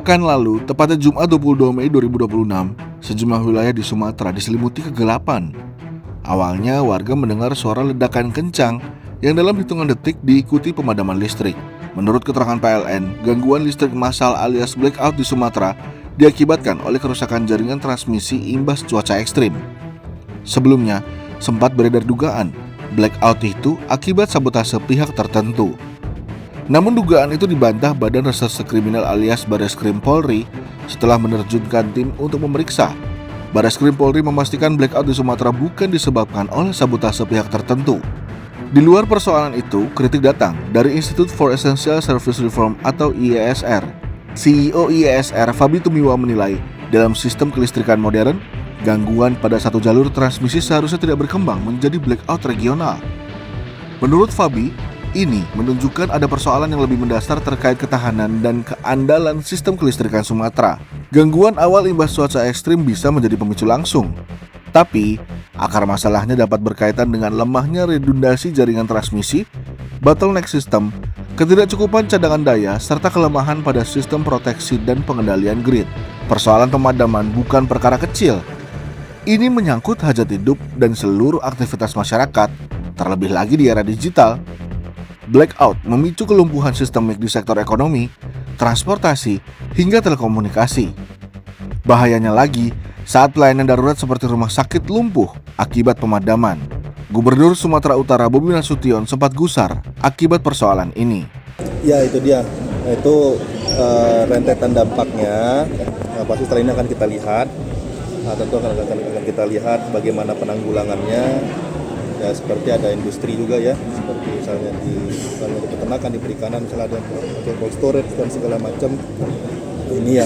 Pekan lalu, tepatnya Jumat 22 Mei 2026, sejumlah wilayah di Sumatera diselimuti kegelapan. Awalnya, warga mendengar suara ledakan kencang yang dalam hitungan detik diikuti pemadaman listrik. Menurut keterangan PLN, gangguan listrik massal alias blackout di Sumatera diakibatkan oleh kerusakan jaringan transmisi imbas cuaca ekstrim. Sebelumnya, sempat beredar dugaan blackout itu akibat sabotase pihak tertentu. Namun dugaan itu dibantah Badan Reserse Kriminal alias Bareskrim Polri setelah menerjunkan tim untuk memeriksa. Bareskrim Polri memastikan blackout di Sumatera bukan disebabkan oleh sabotase pihak tertentu. Di luar persoalan itu, kritik datang dari Institute for Essential Service Reform atau IESR. CEO IESR Fabi Tumiwa menilai, dalam sistem kelistrikan modern, gangguan pada satu jalur transmisi seharusnya tidak berkembang menjadi blackout regional. Menurut Fabi, ini menunjukkan ada persoalan yang lebih mendasar terkait ketahanan dan keandalan sistem kelistrikan Sumatera. Gangguan awal imbas cuaca ekstrim bisa menjadi pemicu langsung. Tapi, akar masalahnya dapat berkaitan dengan lemahnya redundasi jaringan transmisi, bottleneck sistem, ketidakcukupan cadangan daya, serta kelemahan pada sistem proteksi dan pengendalian grid. Persoalan pemadaman bukan perkara kecil. Ini menyangkut hajat hidup dan seluruh aktivitas masyarakat, terlebih lagi di era digital. Blackout memicu kelumpuhan sistemik di sektor ekonomi, transportasi, hingga telekomunikasi. Bahayanya lagi, saat pelayanan darurat seperti rumah sakit lumpuh akibat pemadaman. Gubernur Sumatera Utara Bobi Nasution sempat gusar akibat persoalan ini. Ya, itu dia. Itu rentetan dampaknya. Pasti setelah ini akan kita lihat. Tentu akan kita lihat bagaimana penanggulangannya. Ya, seperti ada industri juga ya, seperti misalnya di peternakan, di perikanan, misalnya ada cold storage dan segala macam. Ini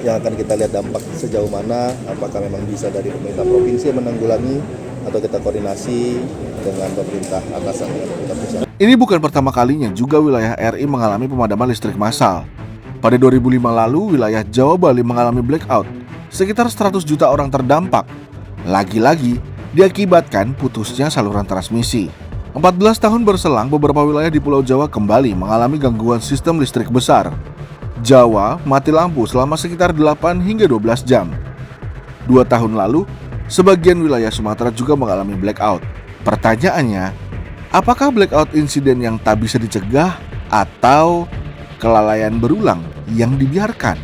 yang akan kita lihat dampak sejauh mana, apakah memang bisa dari pemerintah provinsi menanggulangi atau kita koordinasi dengan pemerintah atasan, dengan pemerintah pusat. Ini bukan pertama kalinya juga wilayah RI mengalami pemadaman listrik massal. Pada 2005 lalu, wilayah Jawa Bali mengalami blackout. Sekitar 100 juta orang terdampak. Lagi-lagi, diakibatkan putusnya saluran transmisi. 14 tahun berselang, beberapa wilayah di Pulau Jawa kembali mengalami gangguan sistem listrik besar. Jawa mati lampu selama sekitar 8 hingga 12 jam. 2 tahun lalu, sebagian wilayah Sumatera juga mengalami blackout. Pertanyaannya, apakah blackout insiden yang tak bisa dicegah atau kelalaian berulang yang dibiarkan?